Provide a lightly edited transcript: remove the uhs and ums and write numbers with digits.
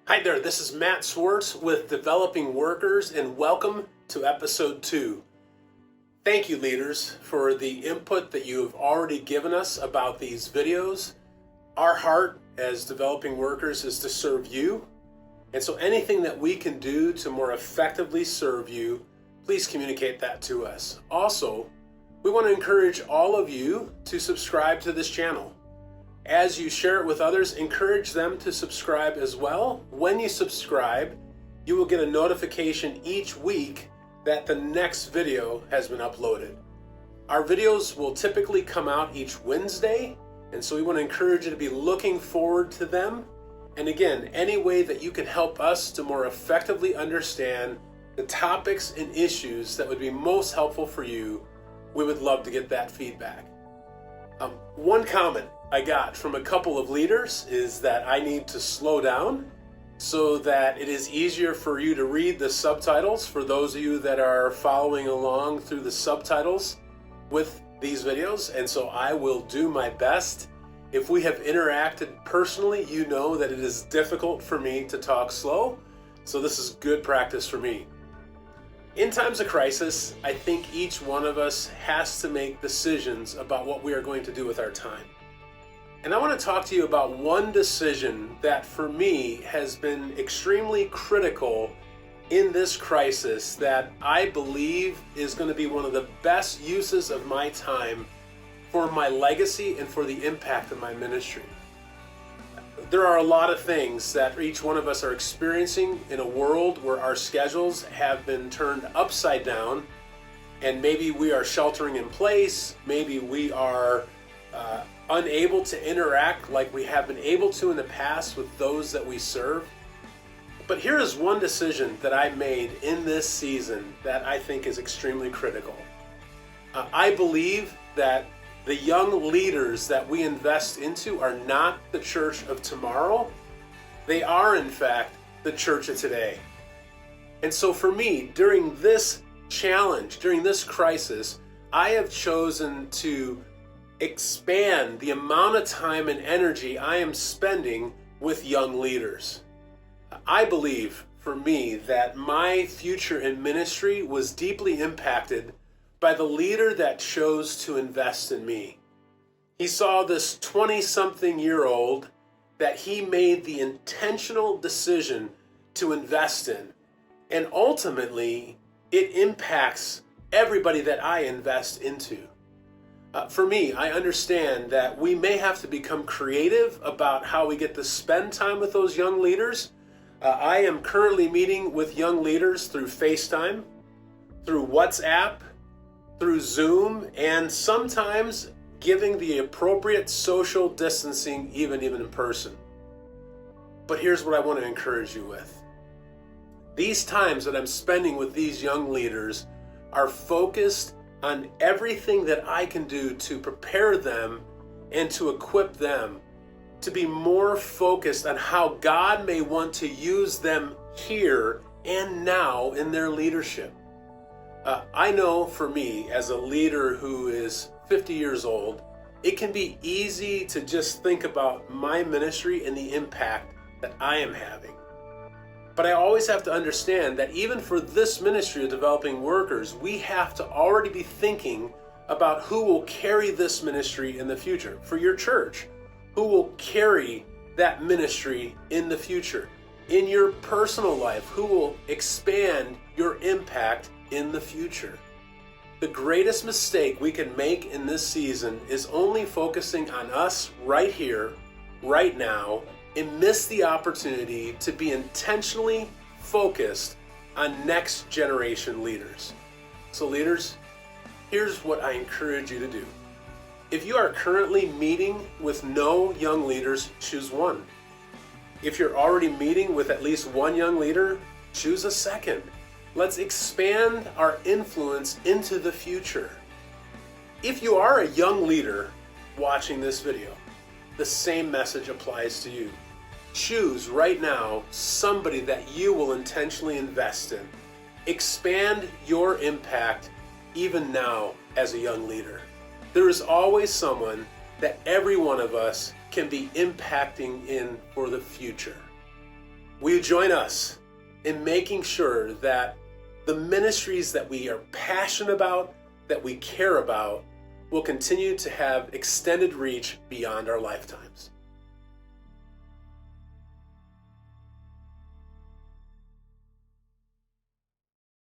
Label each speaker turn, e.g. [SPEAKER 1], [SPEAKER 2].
[SPEAKER 1] Hi there, this is Matt Swartz with Developing Workers, and welcome to episode 2. Thank you, leaders, for the input that you have already given us about these videos. Our heart as Developing Workers is to serve you, and so anything that we can do to more effectively serve you, please communicate that to us. Also, we want to encourage all of you to subscribe to this channel. As you share it with others, encourage them to subscribe as well. When you subscribe, you will get a notification each week that the next video has been uploaded. Our videos will typically come out each Wednesday, and so we want to encourage you to be looking forward to them. And again, any way that you can help us to more effectively understand the topics and issues that would be most helpful for you, we would love to get that feedback. One comment I got from a couple of leaders is that I need to slow down so that it is easier for you to read the subtitles for those of you that are following along through the subtitles with these videos. And so I will do my best. If we have interacted personally, you know that it is difficult for me to talk slow. So this is good practice for me. In times of crisis, I think each one of us has to make decisions about what we are going to do with our time. And I want to talk to you about one decision that for me has been extremely critical in this crisis that I believe is going to be one of the best uses of my time for my legacy and for the impact of my ministry. There are a lot of things that each one of us are experiencing in a world where our schedules have been turned upside down, and maybe we are sheltering in place, maybe we are unable to interact like we have been able to in the past with those that we serve. But here is one decision that I made in this season that I think is extremely critical. I believe that the young leaders that we invest into are not the church of tomorrow. They are, in fact, the church of today. And so for me, during this challenge, during this crisis, I have chosen to expand the amount of time and energy I am spending with young leaders. I believe, for me, that my future in ministry was deeply impacted by the leader that chose to invest in me. He saw this 20-something-year-old that he made the intentional decision to invest in. And ultimately, it impacts everybody that I invest into. For me, I understand that we may have to become creative about how we get to spend time with those young leaders. I am currently meeting with young leaders through FaceTime, through WhatsApp, through Zoom, and sometimes giving the appropriate social distancing even in person. But here's what I want to encourage you with. These times that I'm spending with these young leaders are focused on everything that I can do to prepare them and to equip them to be more focused on how God may want to use them here and now in their leadership. I know for me, as a leader who is 50 years old, it can be easy to just think about my ministry and the impact that I am having. But I always have to understand that even for this ministry of Developing Workers, we have to already be thinking about who will carry this ministry in the future. For your church, who will carry that ministry in the future? In your personal life, who will expand your impact in the future? The greatest mistake we can make in this season is only focusing on us right here, right now, and miss the opportunity to be intentionally focused on next generation leaders. So leaders, here's what I encourage you to do. If you are currently meeting with no young leaders, choose one. If you're already meeting with at least one young leader, choose a second. Let's expand our influence into the future. If you are a young leader watching this video, the same message applies to you. Choose right now somebody that you will intentionally invest in. Expand your impact even now as a young leader. There is always someone that every one of us can be impacting in for the future. Will you join us in making sure that the ministries that we are passionate about, that we care about, will continue to have extended reach beyond our lifetimes?